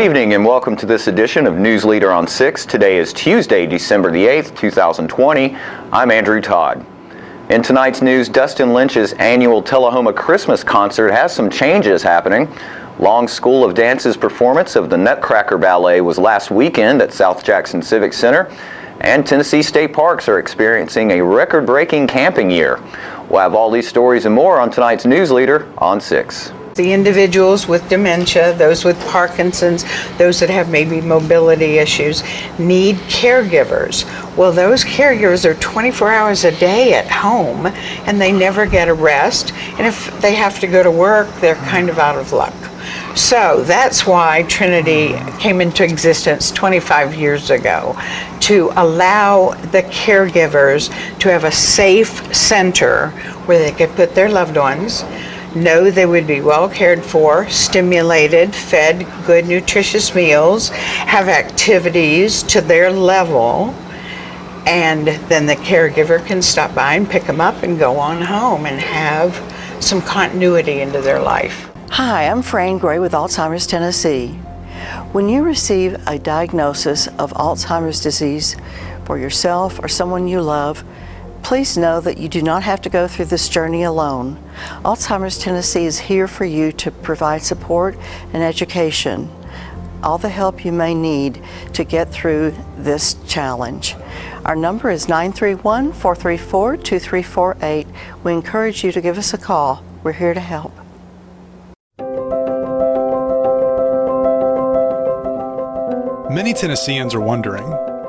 evening and welcome to this edition of News Leader on 6. Today is Tuesday, December the 8th, 2020. I'm Andrew Todd. In tonight's news, Dustin Lynch's annual Tulahoma Christmas concert has some changes happening. Long School of Dance's performance of the Nutcracker Ballet was last weekend at South Jackson Civic Center, and Tennessee State Parks are experiencing a record-breaking camping year. We'll have all these stories and more on tonight's News Leader on 6. The individuals with dementia, those with Parkinson's, those that have maybe mobility issues, need caregivers. Well, those caregivers are 24 hours a day at home, and they never get a rest. And if they have to go to work, they're kind of out of luck. So that's why Trinity came into existence 25 years ago, to allow the caregivers to have a safe center where they could put their loved ones, know they would be well cared for, stimulated, fed good nutritious meals, have activities to their level, and then the caregiver can stop by and pick them up and go on home and have some continuity into their life. Hi, I'm Fran Gray with Alzheimer's Tennessee. When you receive a diagnosis of Alzheimer's disease for yourself or someone you love, please know that you do not have to go through this journey alone. Alzheimer's Tennessee is here for you to provide support and education, all the help you may need to get through this challenge. Our number is 931-434-2348. We encourage you to give us a call. We're here to help. Many Tennesseans are wondering,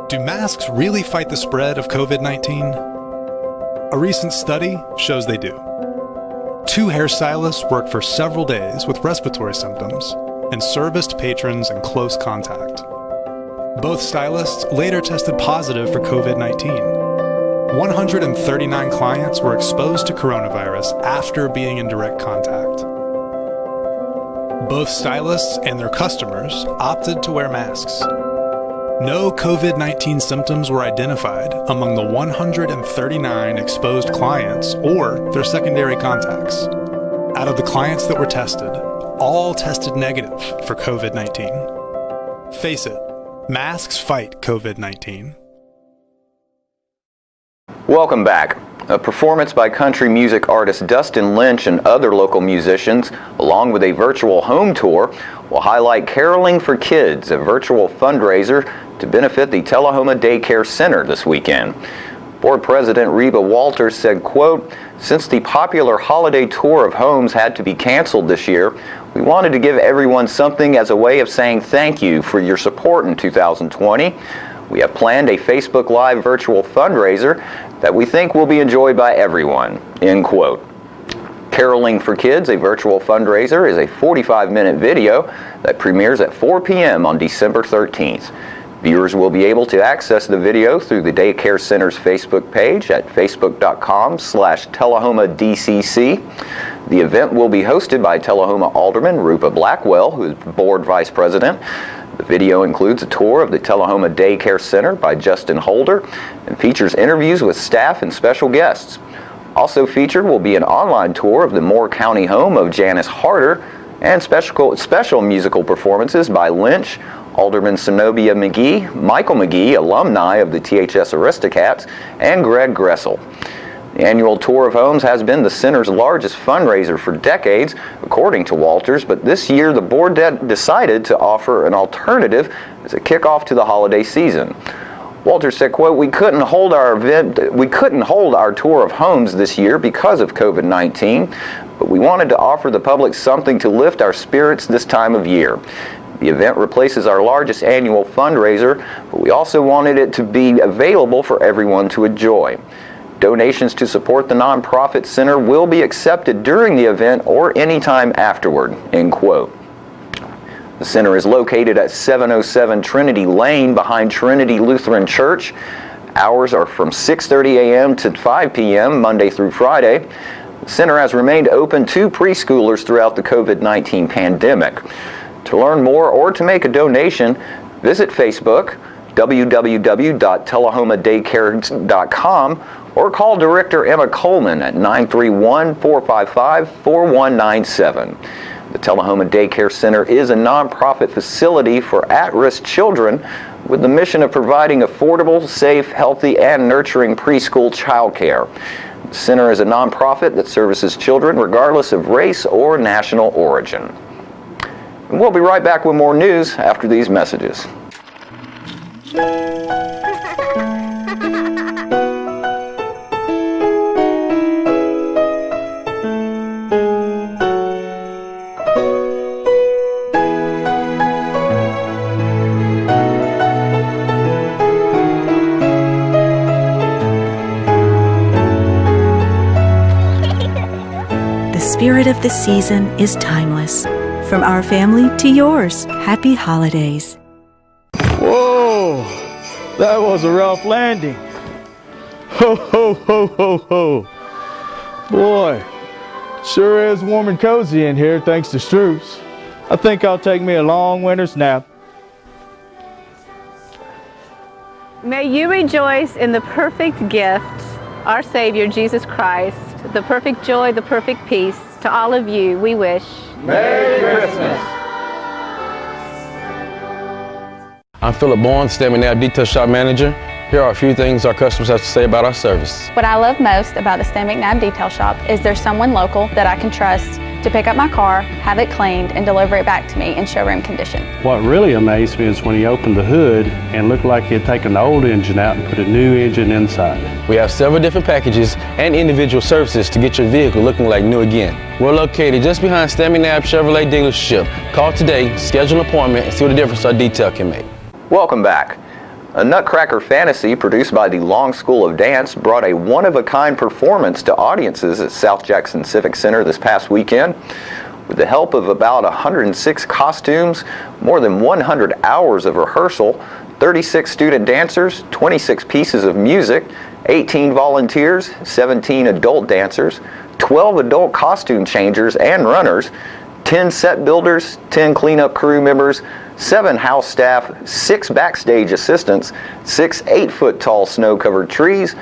do masks really fight the spread of COVID-19? A recent study shows they do. 2 hairstylists worked for several days with respiratory symptoms and serviced patrons in close contact. Both stylists later tested positive for COVID-19. 139 clients were exposed to coronavirus after being in direct contact. Both stylists and their customers opted to wear masks. No COVID-19 symptoms were identified among the 139 exposed clients or their secondary contacts. Out of the clients that were tested, all tested negative for COVID-19. Face it, masks fight COVID-19. Welcome back. A performance by country music artist Dustin Lynch and other local musicians, along with a virtual home tour, will highlight Caroling for Kids, a virtual fundraiser to benefit the Tulahoma Daycare Center this weekend. Board President Reba Walters said, quote, "Since the popular holiday tour of homes had to be canceled this year, we wanted to give everyone something as a way of saying thank you for your support in 2020. We have planned a Facebook Live virtual fundraiser that we think will be enjoyed by everyone," end quote. Caroling for Kids, a virtual fundraiser, is a 45-minute video that premieres at 4 p.m. on December 13th. Viewers will be able to access the video through the Daycare Center's Facebook page at facebook.com/TullahomaDCC. The event will be hosted by Tullahoma Alderman Rupa Blackwell, who is Board Vice President. The video includes a tour of the Tullahoma Daycare Center by Justin Holder and features interviews with staff and special guests. Also featured will be an online tour of the Moore County home of Janice Harder and special musical performances by Lynch, Alderman Zenobia McGee, Michael McGee, alumni of the THS Aristocats, and Greg Gressel. The annual tour of homes has been the center's largest fundraiser for decades, according to Walters, but this year the board decided to offer an alternative as a kickoff to the holiday season. Walters said, quote, we couldn't hold our tour of homes this year because of COVID-19, but we wanted to offer the public something to lift our spirits this time of year. The event replaces our largest annual fundraiser, but we also wanted it to be available for everyone to enjoy. Donations to support the nonprofit center will be accepted during the event or anytime afterward, end quote. The center is located at 707 Trinity Lane behind Trinity Lutheran Church. Hours are from 6:30 a.m. to 5 p.m. Monday through Friday. The center has remained open to preschoolers throughout the COVID-19 pandemic. To learn more or to make a donation, visit Facebook, www.tullahomadaycare.com, or call Director Emma Coleman at 931-455-4197. The Tulahoma Daycare Center is a nonprofit facility for at-risk children with the mission of providing affordable, safe, healthy, and nurturing preschool childcare. The center is a nonprofit that services children regardless of race or national origin. And we'll be right back with more news after these messages. The spirit of the season is timeless. From our family to yours, happy holidays. Whoa, that was a rough landing. Ho, ho, ho, ho, ho. Boy, sure is warm and cozy in here thanks to Stroops. I think I'll take me a long winter's nap. May you rejoice in the perfect gift, our Savior, Jesus Christ, the perfect joy, the perfect peace. To all of you, we wish Merry Christmas. I'm Philip Bourne, Stamford Nav Detail Shop Manager. Here are a few things our customers have to say about our service. What I love most about the Stamford Nav Detail Shop is there's someone local that I can trust to pick up my car, have it cleaned, and deliver it back to me in showroom condition. What really amazed me is when he opened the hood and looked like he had taken the old engine out and put a new engine inside. We have several different packages and individual services to get your vehicle looking like new again. We're located just behind Stamford Nav Chevrolet dealership. Call today, schedule an appointment, and see what a difference our detail can make. Welcome back. A Nutcracker fantasy produced by the Long School of Dance brought a one-of-a-kind performance to audiences at South Jackson Civic Center this past weekend. With the help of about 106 costumes, more than 100 hours of rehearsal, 36 student dancers, 26 pieces of music, 18 volunteers, 17 adult dancers, 12 adult costume changers and runners, 10 set builders, 10 cleanup crew members, 7 house staff, 6 backstage assistants, 6 8-foot-tall snow-covered trees,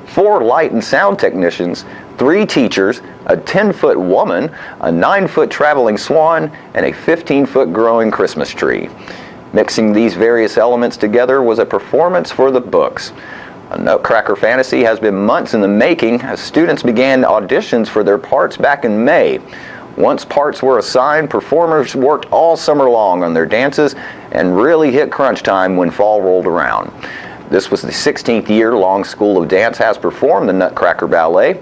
4 light and sound technicians, 3 teachers, a 10-foot woman, a 9-foot traveling swan, and a 15-foot growing Christmas tree. Mixing these various elements together was a performance for the books. A Nutcracker fantasy has been months in the making as students began auditions for their parts back in May. Once parts were assigned, performers worked all summer long on their dances and really hit crunch time when fall rolled around. This was the 16th year Long School of Dance has performed the Nutcracker Ballet.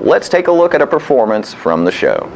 Let's take a look at a performance from the show.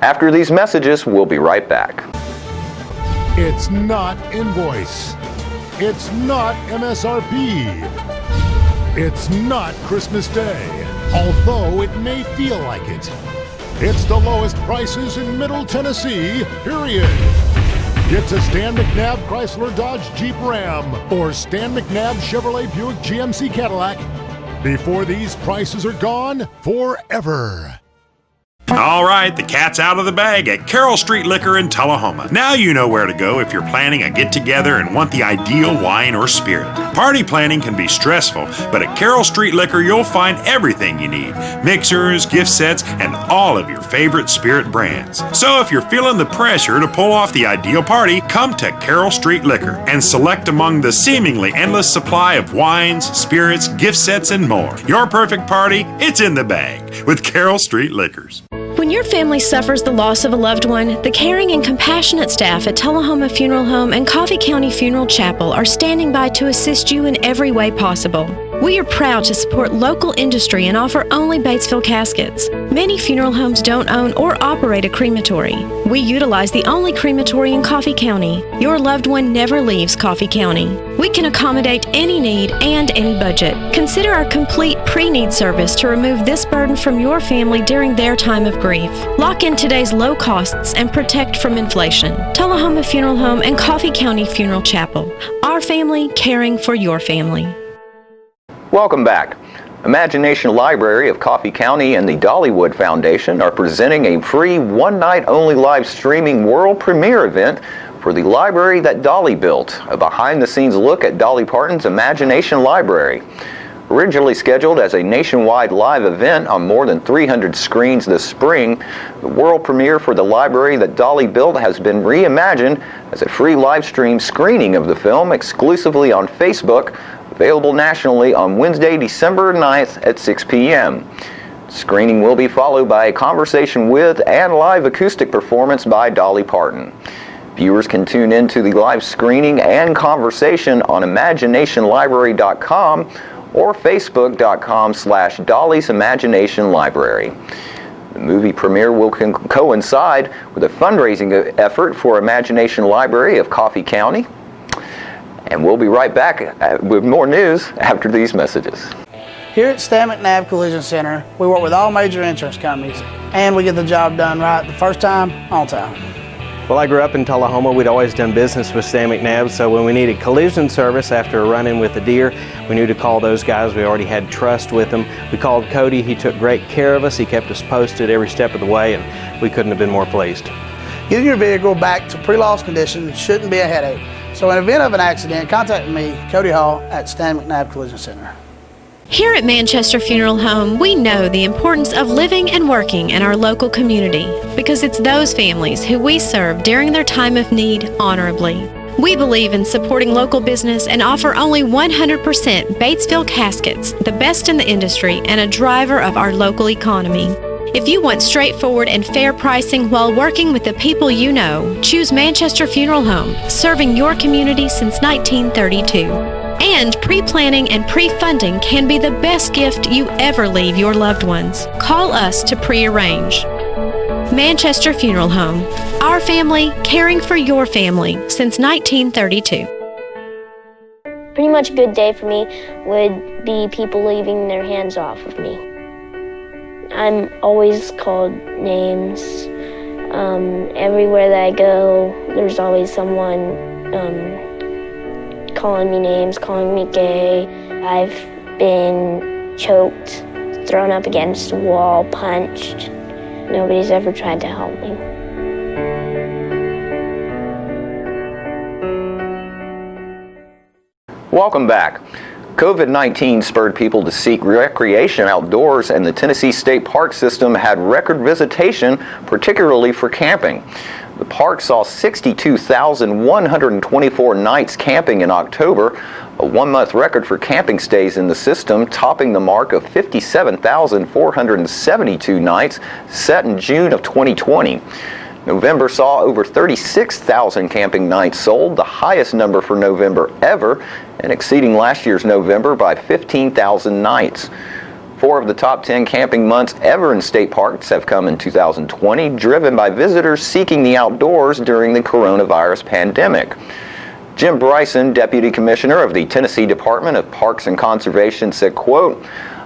After these messages, we'll be right back. It's not invoice. It's not MSRP. It's not Christmas Day, although it may feel like it. It's the lowest prices in Middle Tennessee, period. Get to Stan McNabb Chrysler Dodge Jeep Ram or Stan McNabb Chevrolet Buick GMC Cadillac before these prices are gone forever. All right, the cat's out of the bag at Carroll Street Liquor in Tulahoma. Now you know where to go if you're planning a get-together and want the ideal wine or spirit. Party planning can be stressful, but at Carroll Street Liquor you'll find everything you need. Mixers, gift sets, and all of your favorite spirit brands. So if you're feeling the pressure to pull off the ideal party, come to Carroll Street Liquor and select among the seemingly endless supply of wines, spirits, gift sets, and more. Your perfect party, it's in the bag with Carroll Street Liquors. When your family suffers the loss of a loved one, the caring and compassionate staff at Tulahoma Funeral Home and Coffee County Funeral Chapel are standing by to assist you in every way possible. We are proud to support local industry and offer only Batesville caskets. Many funeral homes don't own or operate a crematory. We utilize the only crematory in Coffee County. Your loved one never leaves Coffee County. We can accommodate any need and any budget. Consider our complete pre-need service to remove this burden from your family during their time of grief. Lock in today's low costs and protect from inflation. Tulahoma Funeral Home and Coffee County Funeral Chapel. Our family caring for your family. Welcome back. Imagination Library of Coffee County and the Dollywood Foundation are presenting a free one-night-only live streaming world premiere event for the library that Dolly built, a behind-the-scenes look at Dolly Parton's Imagination Library. Originally scheduled as a nationwide live event on more than 300 screens this spring, the world premiere for the library that Dolly built has been reimagined as a free live stream screening of the film exclusively on Facebook, available nationally on Wednesday, December 9th at 6 p.m. Screening will be followed by a conversation with and live acoustic performance by Dolly Parton. Viewers can tune into the live screening and conversation on imaginationlibrary.com or facebook.com/Dolly's Imagination Library. The movie premiere will coincide with a fundraising effort for Imagination Library of Coffee County. And we'll be right back with more news after these messages. Here at Stan McNabb Collision Center, we work with all major insurance companies, and we get the job done right the first time, on time. Well, I grew up in Tulahoma. We'd always done business with Stan McNabb, so when we needed collision service after a run-in with a deer, we knew to call those guys. We already had trust with them. We called Cody. He took great care of us. He kept us posted every step of the way, and we couldn't have been more pleased. Getting your vehicle back to pre-loss condition shouldn't be a headache. So in event of an accident, contact me, Cody Hall, at Stan McNabb Collision Center. Here at Manchester Funeral Home, we know the importance of living and working in our local community because it's those families who we serve during their time of need honorably. We believe in supporting local business and offer only 100% Batesville caskets, the best in the industry and a driver of our local economy. If you want straightforward and fair pricing while working with the people you know, choose Manchester Funeral Home, serving your community since 1932. And pre-planning and pre-funding can be the best gift you ever leave your loved ones. Call us to pre-arrange. Manchester Funeral Home, our family caring for your family since 1932. Pretty much a good day for me would be people leaving their hands off of me. I'm always called names. Everywhere that I go, there's always someone calling me names, calling me gay. I've been choked, thrown up against a wall, punched. Nobody's ever tried to help me. Welcome back. COVID-19 spurred people to seek recreation outdoors, and the Tennessee State Park System had record visitation, particularly for camping. The park saw 62,124 nights camping in October, a one-month record for camping stays in the system, topping the mark of 57,472 nights set in June of 2020. November saw over 36,000 camping nights sold, the highest number for November ever, and exceeding last year's November by 15,000 nights. 4 of the top 10 camping months ever in state parks have come in 2020, driven by visitors seeking the outdoors during the coronavirus pandemic. Jim Bryson, Deputy Commissioner of the Tennessee Department of Parks and Conservation, said, quote,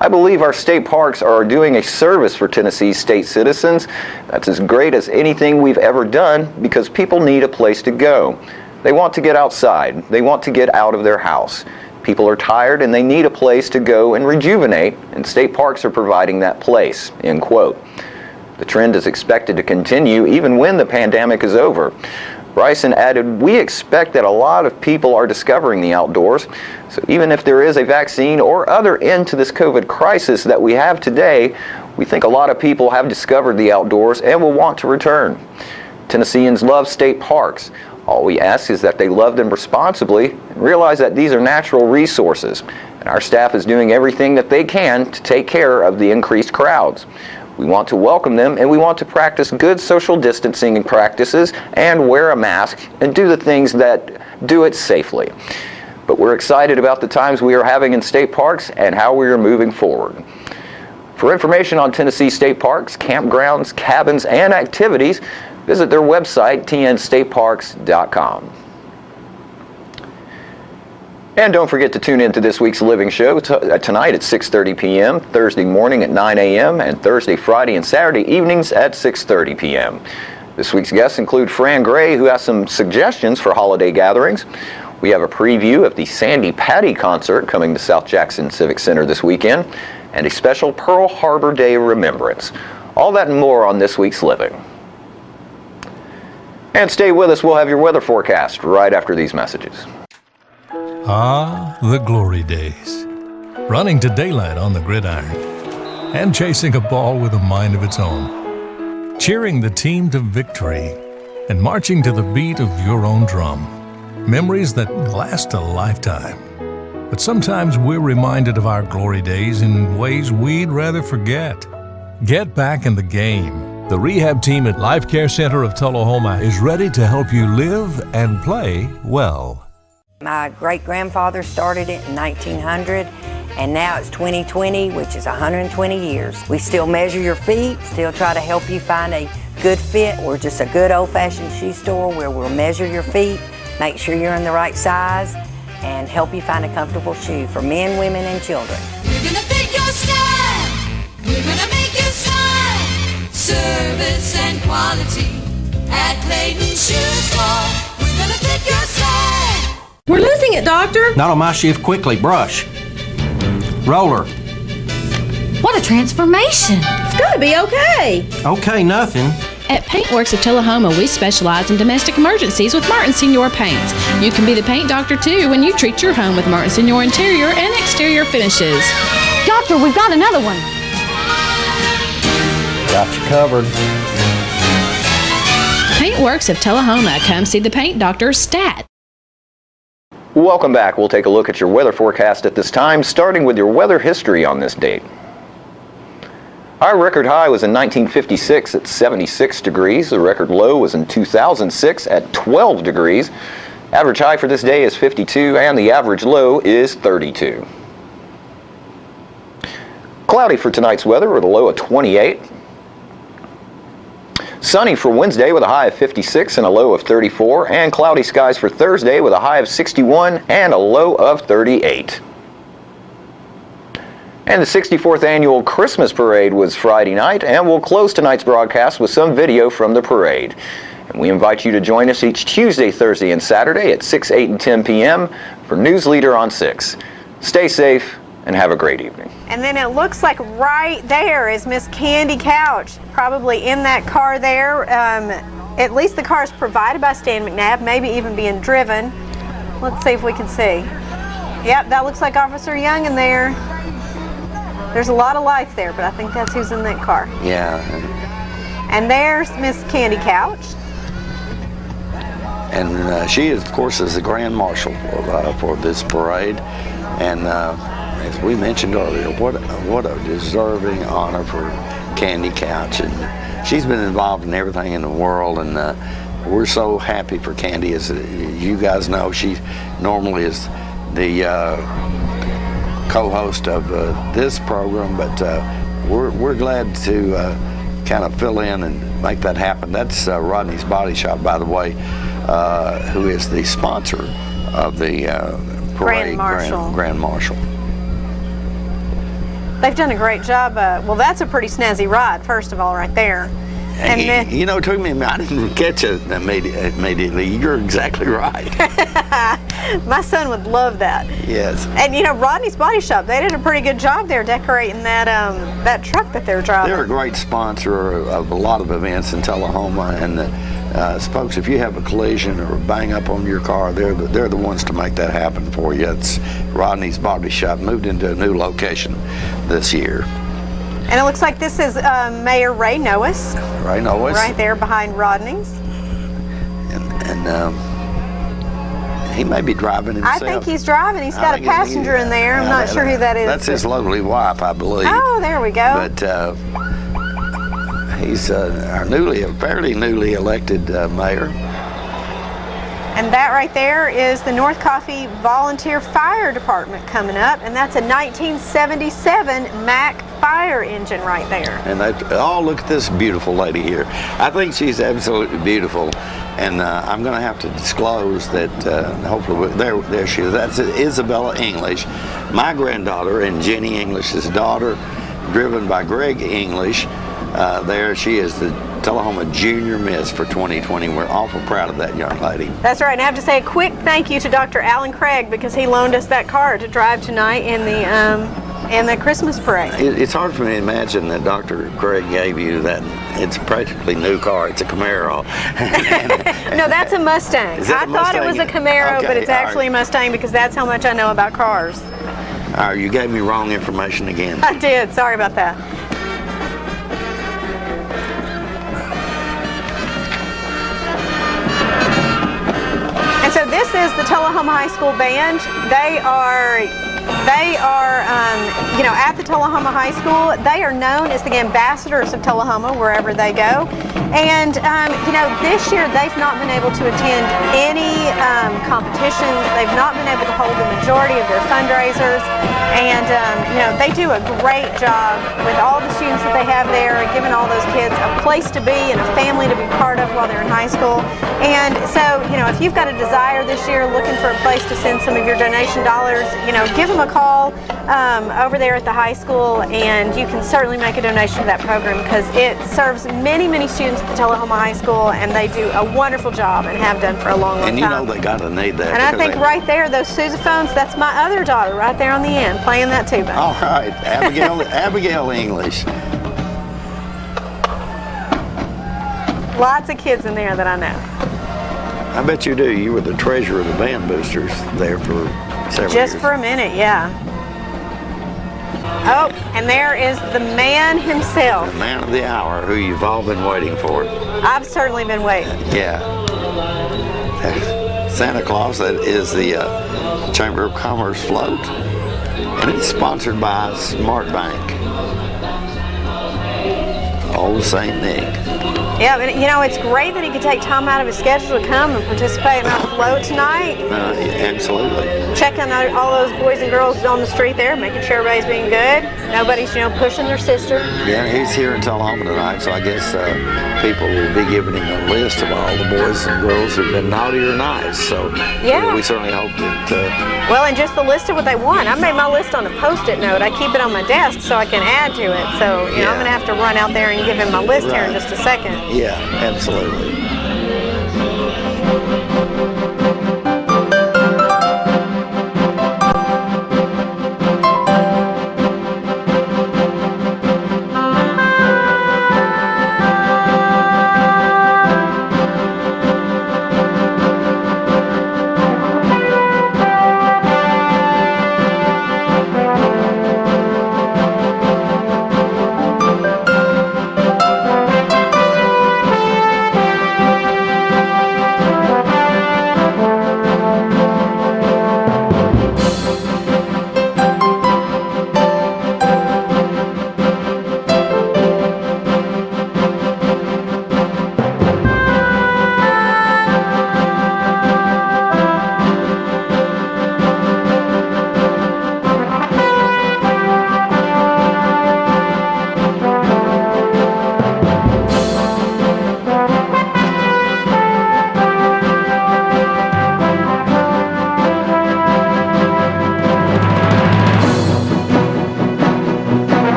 "I believe our state parks are doing a service for Tennessee's state citizens that's as great as anything we've ever done because people need a place to go. They want to get outside. They want to get out of their house. People are tired and they need a place to go and rejuvenate, and state parks are providing that place," end quote. The trend is expected to continue even when the pandemic is over. Bryson added, "We expect that a lot of people are discovering the outdoors, so even if there is a vaccine or other end to this COVID crisis that we have today, we think a lot of people have discovered the outdoors and will want to return. Tennesseans love state parks. All we ask is that they love them responsibly and realize that these are natural resources, and our staff is doing everything that they can to take care of the increased crowds. We want to welcome them, and we want to practice good social distancing practices and wear a mask and do the things that do it safely. But we're excited about the times we are having in state parks and how we are moving forward." For information on Tennessee state parks, campgrounds, cabins, and activities, visit their website, tnstateparks.com. And don't forget to tune in to this week's Living Show tonight at 6:30 p.m., Thursday morning at 9 a.m., and Thursday, Friday, and Saturday evenings at 6:30 p.m. This week's guests include Fran Gray, who has some suggestions for holiday gatherings. We have a preview of the Sandy Patty concert coming to South Jackson Civic Center this weekend, and a special Pearl Harbor Day remembrance. All that and more on this week's Living. And stay with us, we'll have your weather forecast right after these messages. Ah, the glory days. Running to daylight on the gridiron and chasing a ball with a mind of its own. Cheering the team to victory and marching to the beat of your own drum. Memories that last a lifetime. But sometimes we're reminded of our glory days in ways we'd rather forget. Get back in the game. The rehab team at Life Care Center of Tulahoma is ready to help you live and play well. My great-grandfather started it in 1900, and now it's 2020, which is 120 years. We still measure your feet, still try to help you find a good fit. We're just a good old-fashioned shoe store where we'll measure your feet, make sure you're in the right size, and help you find a comfortable shoe for men, women, and children. We're gonna fit your style. We're gonna make you smile. Service and quality at Clayton Shoe Store. We're gonna fit your style. We're losing it, Doctor. Not on my shift. Quickly, brush. Roller. What a transformation. It's gonna be okay. Okay, nothing. At Paintworks of Tulahoma, we specialize in domestic emergencies with Martin Senior Paints. You can be the paint doctor too when you treat your home with Martin Senior interior and exterior finishes. Doctor, we've got another one. Got you covered. Paintworks of Tulahoma. Come see the paint doctor, Stat. Welcome back. We'll take a look at your weather forecast at this time, starting with your weather history on this date. Our record high was in 1956 at 76 degrees. The record low was in 2006 at 12 degrees. Average high for this day is 52, and the average low is 32. Cloudy for tonight's weather with a low of 28. Sunny for Wednesday with a high of 56 and a low of 34, and cloudy skies for Thursday with a high of 61 and a low of 38. And the 64th annual Christmas parade was Friday night, and we'll close tonight's broadcast with some video from the parade. And we invite you to join us each Tuesday, Thursday, and Saturday at 6, 8, and 10 p.m. for News Leader on 6. Stay safe and have a great evening. And then it looks like right there is Miss Candy Couch, probably in that car there. At least the car is provided by Stan McNabb, maybe even being driven. Let's see if we can see. Yep, that looks like Officer Young in there. There's a lot of lights there, but I think that's who's in that car. Yeah. And there's Miss Candy Couch. And she, of course, is the Grand Marshal for this parade. And as we mentioned earlier, what a deserving honor for Candy Couch. And she's been involved in everything in the world, and we're so happy for Candy. As you guys know, she normally is the co-host of this program, but we're glad to kind of fill in and make that happen. That's Rodney's Body Shop, by the way, who is the sponsor of the parade, Grand Marshal. They've done a great job. Well, that's a pretty snazzy ride, first of all, right there. And then, you know, it took me a minute. I didn't catch it immediately. You're exactly right. my son would love that. Yes. And you know, Rodney's Body Shop, they did a pretty good job there decorating that that truck that they're driving. They're a great sponsor of a lot of events in Tulahoma, and folks, if you have a collision or a bang up on your car, they're the ones to make that happen for you. It's Rodney's Body Shop, moved into a new location this year. And it looks like this is Mayor Ray Noes. Ray Noes. Right there behind Rodney's. And he may be driving himself. I think he's driving. He's got a passenger in there. I'm not sure who that is. That's his lovely wife, I believe. Oh, there we go. But he's our fairly newly elected mayor. And that right there is the North Coffee Volunteer Fire Department coming up, and that's a 1977 Mack fire engine right there. And look at this beautiful lady here. I think she's absolutely beautiful, and I'm going to have to disclose that. Hopefully, there she is. That's Isabella English, my granddaughter, and Jenny English's daughter, driven by Greg English. There she is, the Tullahoma Junior Miss for 2020. We're awful proud of that young lady. That's right. And I have to say a quick thank you to Dr. Alan Craig, because he loaned us that car to drive tonight in the Christmas parade. It's hard for me to imagine that Dr. Craig gave you that. It's a practically new car. It's a Camaro. No, that's a Mustang. I thought it was a Camaro, but it's actually a Mustang, because that's how much I know about cars. All right, you gave me wrong information again. I did. Sorry about that. So this is the Tulahoma High School Band. They are at the Tulahoma High School. They are known as the ambassadors of Tulahoma wherever they go. And, this year they've not been able to attend any competitions. They've not been able to hold the majority of their fundraisers. And, they do a great job with all the students that they have there, giving all those kids a place to be and a family to be part of while they're in high school. And so, if you've got a desire this year looking for a place to send some of your donation dollars, give them a call over there at the high school, and you can certainly make a donation to that program, because it serves many, many students at the Tulahoma High School, and they do a wonderful job and have done for a long, long time. And you know they got to need that. And I think right there, those sousaphones, that's my other daughter right there on the end playing that tuba. All right, Abigail English. Lots of kids in there that I know. I bet you do. You were the treasurer of the band boosters there for several years. Just for a minute, yeah. Oh, and there is the man himself. The man of the hour, who you've all been waiting for. I've certainly been waiting. Yeah. Santa Claus, that is the Chamber of Commerce float. And it's sponsored by Smart Bank. Old St. Nick. Yeah, but it's great that he could take time out of his schedule to come and participate in our float tonight. Absolutely. Checking all those boys and girls on the street there, making sure everybody's being good. Nobody's, pushing their sister. Yeah, he's here in Tulahoma tonight, so I guess people will be giving him a list of all the boys and girls who've been naughty or nice. So we certainly hope that... well, and just the list of what they want. I made my list on a Post-it note. I keep it on my desk so I can add to it. So, I'm going to have to run out there and give him my list here in just a second. Yeah, absolutely.